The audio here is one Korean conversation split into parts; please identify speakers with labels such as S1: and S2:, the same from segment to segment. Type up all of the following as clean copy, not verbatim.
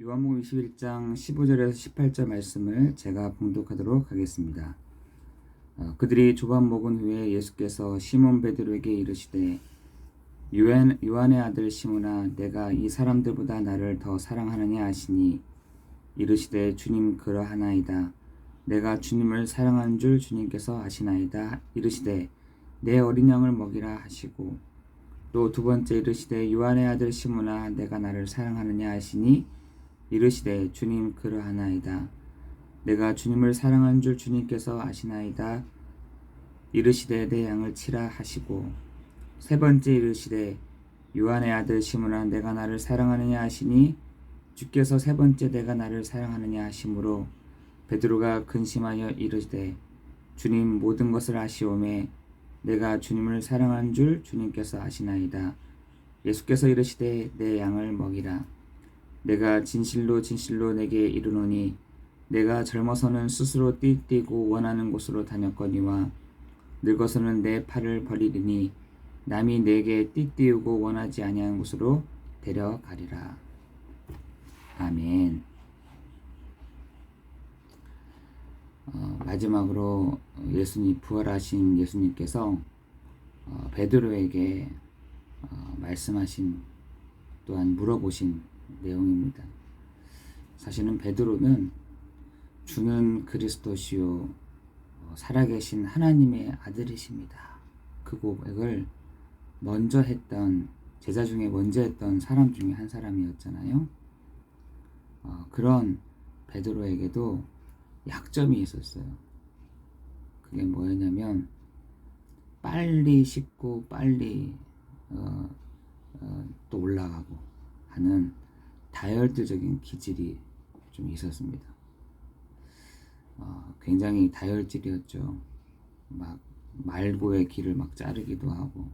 S1: 요한복음 21장 15절에서 18절 말씀을 제가 봉독하도록 하겠습니다. 그들이 조반 먹은 후에 예수께서 시몬 베드로에게 이르시되 요한의 아들 시몬아 내가 이 사람들보다 나를 더 사랑하느냐 하시니 이르시되 주님 그러하나이다. 내가 주님을 사랑하는 줄 주님께서 아시나이다. 이르시되 내 어린 양을 먹이라 하시고 또 두 번째 이르시되 요한의 아들 시몬아 내가 나를 사랑하느냐 하시니 이르시되 주님 그러하나이다. 내가 주님을 사랑한 줄 주님께서 아시나이다. 이르시되 내 양을 치라 하시고 세 번째 이르시되 요한의 아들 시몬아 내가 나를 사랑하느냐 하시니 주께서 세 번째 내가 나를 사랑하느냐 하심으로 베드로가 근심하여 이르시되 주님 모든 것을 아시오매 내가 주님을 사랑한 줄 주님께서 아시나이다. 예수께서 이르시되 내 양을 먹이라. 내가 진실로 진실로 내게 이르노니 내가 젊어서는 스스로 띠뛰고 원하는 곳으로 다녔거니와 늙어서는 내 팔을 버리리니 남이 내게 띠띠우고 원하지 아니하는 곳으로 데려가리라. 아멘. 마지막으로 부활하신 예수님께서 베드로에게 말씀하신 또한 물어보신 내용입니다. 사실은 베드로는 주는 그리스도시요 살아계신 하나님의 아들이십니다. 그 고백을 먼저 했던 제자 중에 먼저 했던 사람 중에 한 사람이었잖아요. 그런 베드로에게도 약점이 있었어요. 그게 뭐였냐면 빨리 씻고 빨리 또 올라가고 하는 다혈질적인 기질이 좀 있었습니다. 굉장히 다혈질이었죠. 막 말고의 길을 막 자르기도 하고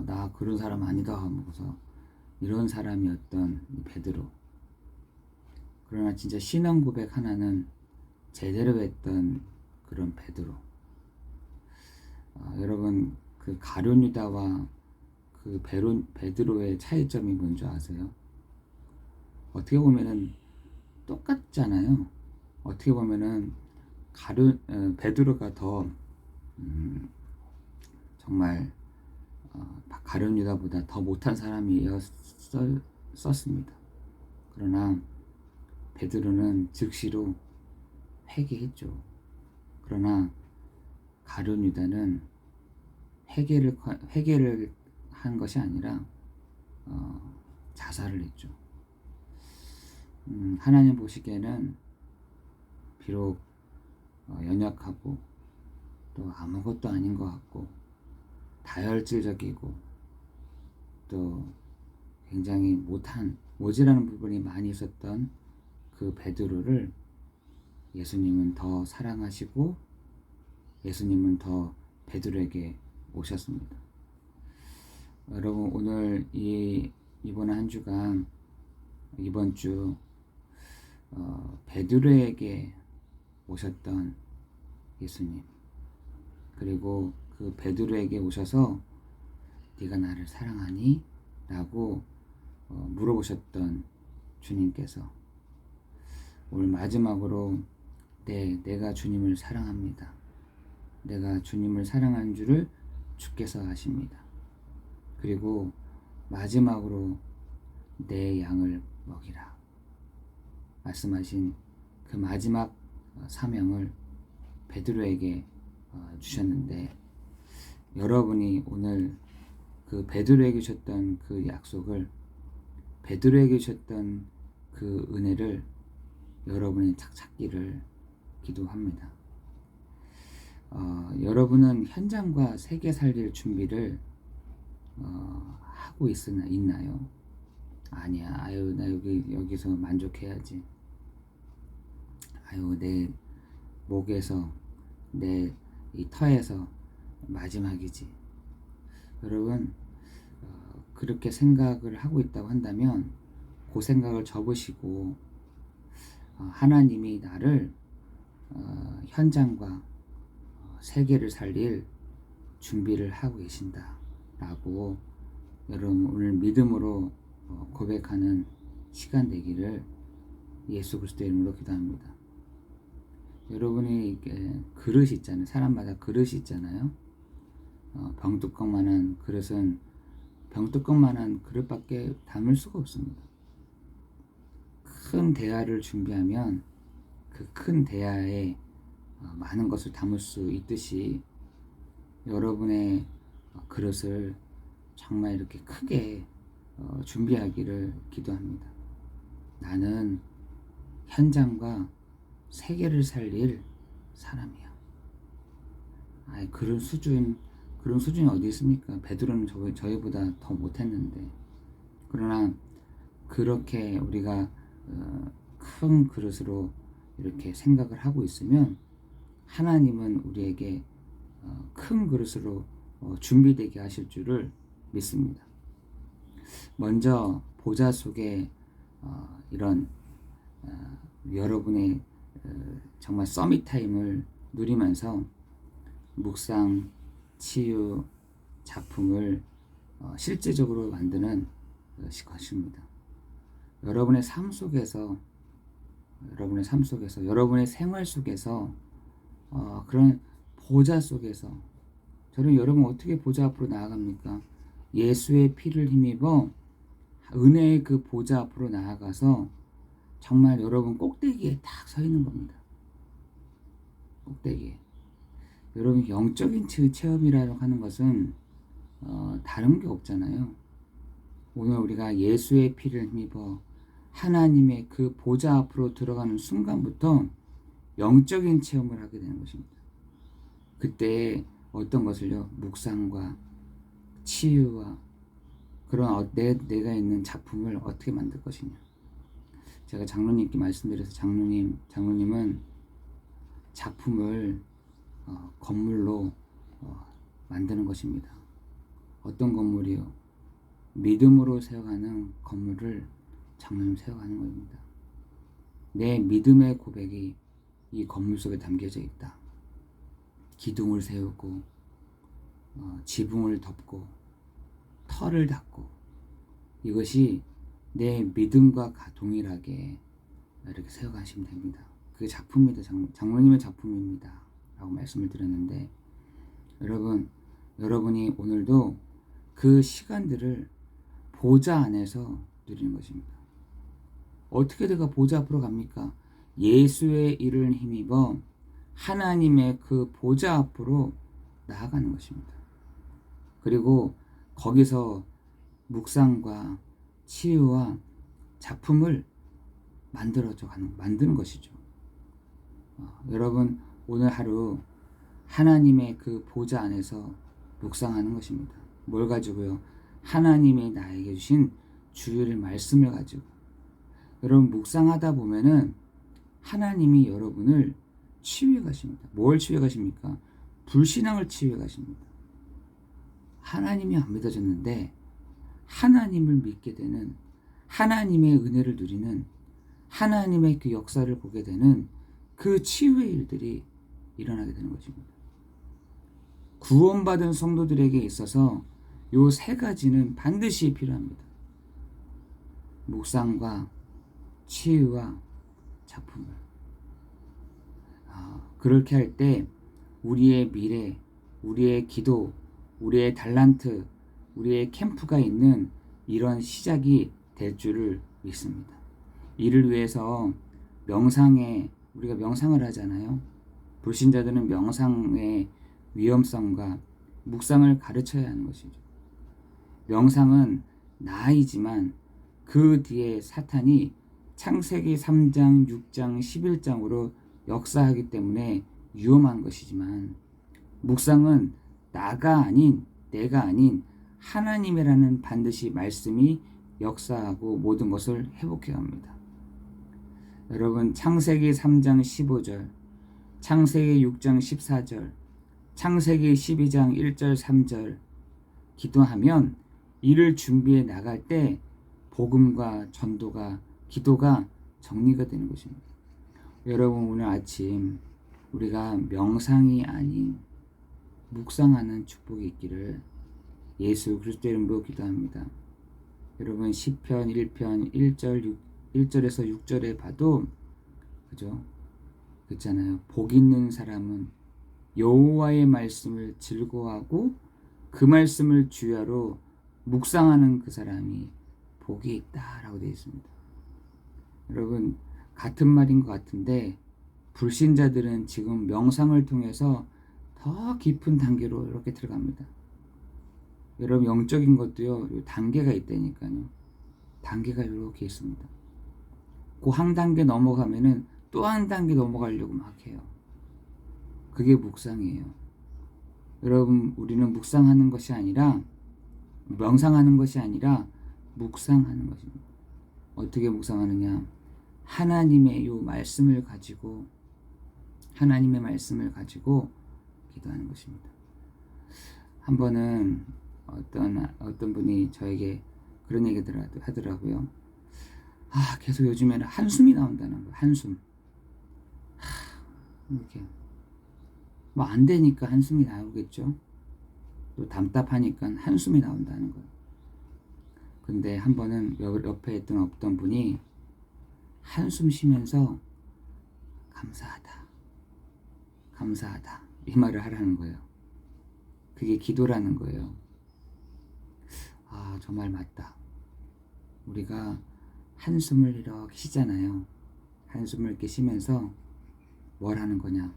S1: 나 그런 사람 아니다 하면서 이런 사람이었던 베드로. 그러나 진짜 신앙 고백 하나는 제대로 했던 그런 베드로. 여러분 그 가룟 유다와 그 베드로의 차이점이 뭔지 아세요? 어떻게 보면은 똑같잖아요. 어떻게 보면은 베드로가 더 정말 가룟 유다보다 더 못한 사람이었습니다. 그러나 베드로는 즉시로 회개했죠. 그러나 가룟 유다는 회개를 한 것이 아니라 자살을 했죠. 하나님 보시기에는 비록 연약하고 또 아무것도 아닌 것 같고 다혈질적이고 또 굉장히 모자라는 부분이 많이 있었던 그 베드로를 예수님은 더 사랑하시고 예수님은 더 베드로에게 오셨습니다. 여러분 오늘 이번 한 주간 이번 주 베드로에게 오셨던 예수님, 그리고 그 베드로에게 오셔서 네가 나를 사랑하니? 라고 물어보셨던 주님께서 오늘 마지막으로 내가 주님을 사랑합니다. 내가 주님을 사랑한 줄을 주께서 아십니다. 그리고 마지막으로 내 양을 먹이라 말씀하신 그 마지막 사명을 베드로에게 주셨는데, 여러분이 오늘 그 베드로에게 주셨던 그 약속을, 베드로에게 주셨던 그 은혜를 여러분이 찾기를 기도합니다. 여러분은 현장과 세계 살릴 준비를 하고 있나요? 아니야. 나 여기서 만족해야지. 내 목에서 내 이 터에서 마지막이지. 여러분 그렇게 생각을 하고 있다고 한다면 그 생각을 접으시고 하나님이 나를 현장과 세계를 살릴 준비를 하고 계신다 라고 여러분 오늘 믿음으로 고백하는 시간 되기를 예수 그리스도의 이름으로 기도합니다. 여러분이 이게 그릇이 있잖아요. 사람마다 그릇이 있잖아요. 병뚜껑만한 그릇은 병뚜껑만한 그릇밖에 담을 수가 없습니다. 큰 대야를 준비하면 그 큰 대야에 많은 것을 담을 수 있듯이 여러분의 그릇을 정말 이렇게 크게 준비하기를 기도합니다. 나는 현장과 세계를 살릴 사람이야. 그런 수준이 어디 있습니까? 베드로는 저희보다 더 못했는데. 그러나 그렇게 우리가 큰 그릇으로 이렇게 생각을 하고 있으면 하나님은 우리에게 큰 그릇으로 준비되게 하실 줄을 믿습니다. 먼저 보좌 속에 이런 여러분의 정말 서밋 타임을 누리면서 묵상, 치유, 작품을 실제적으로 만드는 것입니다. 여러분의 삶 속에서, 여러분의 생활 속에서 그런 보좌 속에서 여러분 어떻게 보좌 앞으로 나아갑니까? 예수의 피를 힘입어 은혜의 그 보좌 앞으로 나아가서 정말 여러분 꼭대기에 딱 서 있는 겁니다. 꼭대기에. 여러분 영적인 체험이라고 하는 것은 다른 게 없잖아요. 오늘 우리가 예수의 피를 힘입어 하나님의 그 보좌 앞으로 들어가는 순간부터 영적인 체험을 하게 되는 것입니다. 그때 어떤 것을요? 묵상과 치유와 그런 내가 있는 작품을 어떻게 만들 것이냐. 제가 장로님께 말씀드려서 장로님은 작품을 건물로 만드는 것입니다. 어떤 건물이요? 믿음으로 세워가는 건물을 장로님 세워가는 겁니다. 내 믿음의 고백이 이 건물 속에 담겨져 있다. 기둥을 세우고 지붕을 덮고 털을 닦고 이것이 내 믿음과 동일하게 이렇게 세워가시면 됩니다. 그게 작품입니다. 장로님의 작품입니다. 라고 말씀을 드렸는데 여러분이 오늘도 그 시간들을 보좌 안에서 누리는 것입니다. 어떻게 내가 보좌 앞으로 갑니까? 예수의 이를 힘입어 하나님의 그 보좌 앞으로 나아가는 것입니다. 그리고 거기서 묵상과 치유와 작품을 만드는 것이죠. 여러분 오늘 하루 하나님의 그 보좌 안에서 묵상하는 것입니다. 뭘 가지고요? 하나님이 나에게 주신 주일 말씀을 가지고. 여러분 묵상하다 보면은 하나님이 여러분을 치유해 가십니다. 뭘 치유해 가십니까? 불신앙을 치유해 가십니다. 하나님이 안 믿어졌는데 하나님을 믿게 되는, 하나님의 은혜를 누리는, 하나님의 그 역사를 보게 되는 그 치유의 일들이 일어나게 되는 것입니다. 구원받은 성도들에게 있어서 요 세 가지는 반드시 필요합니다. 묵상과 치유와 작품을. 그렇게 할 때 우리의 미래, 우리의 기도, 우리의 달란트, 우리의 캠프가 있는 이런 시작이 될 줄을 믿습니다. 이를 위해서 우리가 명상을 하잖아요. 불신자들은 명상의 위험성과 묵상을 가르쳐야 하는 것이죠. 명상은 나이지만 그 뒤에 사탄이 창세기 3장, 6장, 11장으로 역사하기 때문에 위험한 것이지만 묵상은 내가 아닌 하나님이라는 반드시 말씀이 역사하고 모든 것을 회복해 갑니다. 여러분 창세기 3장 15절, 창세기 6장 14절, 창세기 12장 1절 3절 기도하면 이를 준비해 나갈 때 복음과 전도가, 기도가 정리가 되는 것입니다. 여러분 오늘 아침 우리가 명상이 아닌 묵상하는 축복이 있기를 예수 그리스도의 이름으로 기도합니다. 여러분 시편 1편 1절 1절에서 6절에 봐도 그죠? 그렇잖아요. 복 있는 사람은 여호와의 말씀을 즐거워하고 그 말씀을 주야로 묵상하는 그 사람이 복이 있다라고 되어 있습니다. 여러분 같은 말인 것 같은데 불신자들은 지금 명상을 통해서 더 깊은 단계로 이렇게 들어갑니다. 여러분 영적인 것도요 단계가 있다니까요. 단계가 이렇게 있습니다. 그 한 단계 넘어가면은 또 한 단계 넘어가려고 막 해요. 그게 묵상이에요. 여러분 우리는 묵상하는 것이 아니라 명상하는 것이 아니라 묵상하는 것입니다. 어떻게 묵상하느냐? 하나님의 이 말씀을 가지고 기도하는 것입니다. 한 번은 어떤 분이 저에게 그런 얘기 하더라고요. 계속 요즘에는 한숨이 나온다는 거예요. 한숨. 이렇게 뭐 안 되니까 한숨이 나오겠죠. 또 답답하니까 한숨이 나온다는 거예요. 근데 한 번은 옆에 있던 어떤 분이 한숨 쉬면서 감사하다 이 말을 하라는 거예요. 그게 기도라는 거예요. 정말 맞다. 우리가 한숨을 이렇게 쉬잖아요. 한숨을 이렇게 쉬면서 뭘 하는 거냐?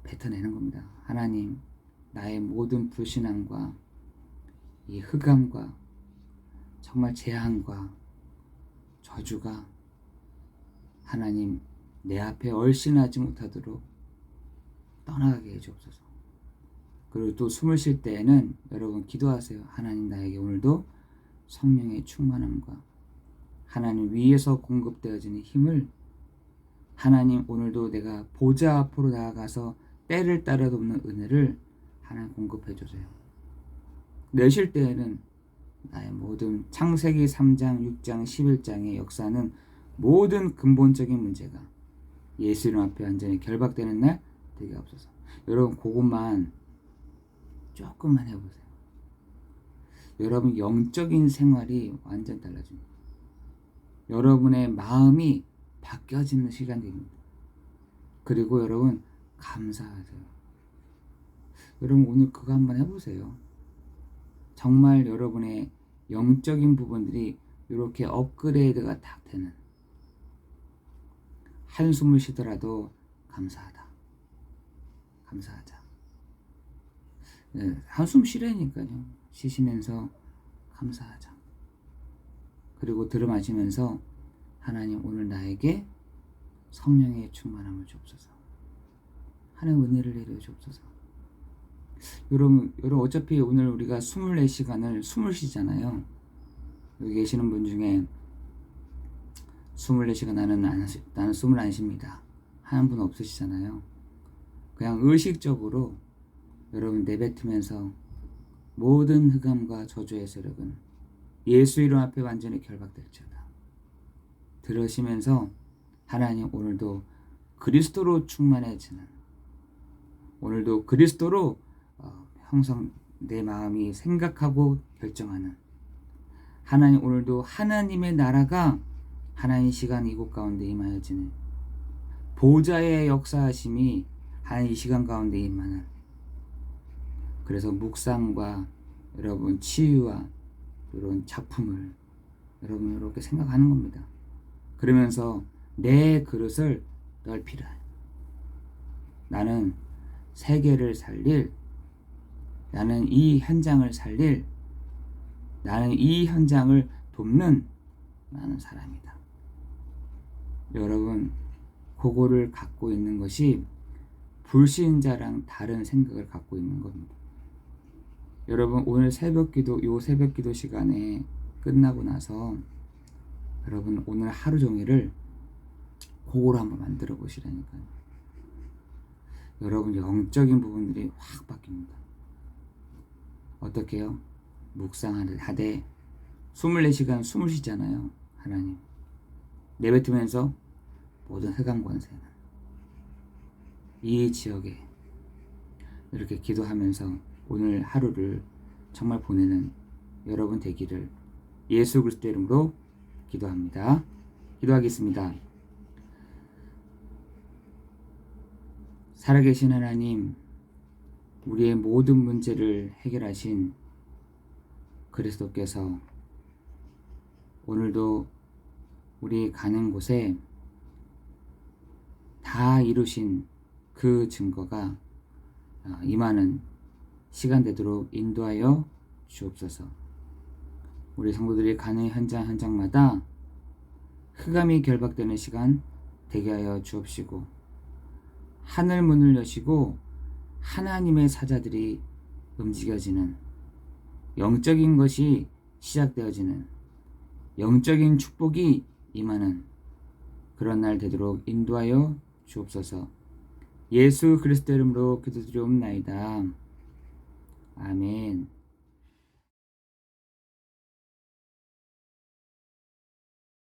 S1: 뱉어내는 겁니다. 하나님, 나의 모든 불신앙과 이 흑암과 정말 재앙과 저주가 하나님 내 앞에 얼씬하지 못하도록 떠나가게 해주옵소서. 그리고 또 숨을 쉴 때에는 여러분 기도하세요. 하나님 나에게 오늘도 성령의 충만함과 하나님 위에서 공급되어지는 힘을 하나님 오늘도 내가 보좌 앞으로 나아가서 때를 따라 돕는 은혜를 하나님 공급해 주세요. 내쉴 때에는 나의 모든 창세기 3장, 6장, 11장의 역사는 모든 근본적인 문제가 예수 이름 앞에 완전히 결박되는 날 되게 없어서 여러분 그것만 조금만 해보세요. 여러분 영적인 생활이 완전 달라집니다. 여러분의 마음이 바뀌어지는 시간입니다. 그리고 여러분 감사하세요. 여러분 오늘 그거 한번 해보세요. 정말 여러분의 영적인 부분들이 이렇게 업그레이드가 딱 되는 한숨을 쉬더라도 감사하자. 네, 한숨 쉬라니까요. 쉬시면서 감사하자. 그리고 들이마시면서 하나님 오늘 나에게 성령의 충만함을 주옵소서. 하나님 은혜를 내려 주옵소서. 여러분 어차피 오늘 우리가 24시간을 숨을 쉬잖아요. 여기 계시는 분 중에 24시간 나는 숨을 안 쉽니다 하는 분 없으시잖아요. 그냥 의식적으로 여러분 내뱉으면서 모든 흑암과 저주의 세력은 예수 이름 앞에 완전히 결박될지어다. 들으시면서 하나님 오늘도 그리스도로 충만해지는 오늘도 그리스도로 항상 내 마음이 생각하고 결정하는 하나님 오늘도 하나님의 나라가 하나님 시간 이곳 가운데 임하여지는 보좌의 역사하심이 하나님 이 시간 가운데 임하는 그래서 묵상과 여러분 치유와 이런 작품을 여러분 이렇게 생각하는 겁니다. 그러면서 내 그릇을 넓히라. 나는 세계를 살릴 나는 이 현장을 살릴 나는 이 현장을 돕는 나는 사람이다. 여러분 그거를 갖고 있는 것이 불신자랑 다른 생각을 갖고 있는 겁니다. 여러분 오늘 요 새벽 기도 시간에 끝나고 나서 여러분 오늘 하루 종일을 그거로 한번 만들어 보시라니까요. 여러분 영적인 부분들이 확 바뀝니다. 어떻게요? 묵상하되 24시간 숨을 쉬잖아요. 하나님 내뱉으면서 모든 흑암 권세는 이 지역에 이렇게 기도하면서 오늘 하루를 정말 보내는 여러분 되기를 예수 그리스도 이름으로 기도합니다. 기도하겠습니다. 살아계신 하나님, 우리의 모든 문제를 해결하신 그리스도께서 오늘도 우리 가는 곳에 다 이루신 그 증거가 임하는 시간 되도록 인도하여 주옵소서. 우리 성도들이 가는 현장 현장마다 흑암이 결박되는 시간 되게 하여 주옵시고, 하늘 문을 여시고 하나님의 사자들이 움직여지는, 영적인 것이 시작되어지는, 영적인 축복이 임하는 그런 날 되도록 인도하여 주옵소서. 예수 그리스도 이름으로 기도드리옵나이다. 아멘.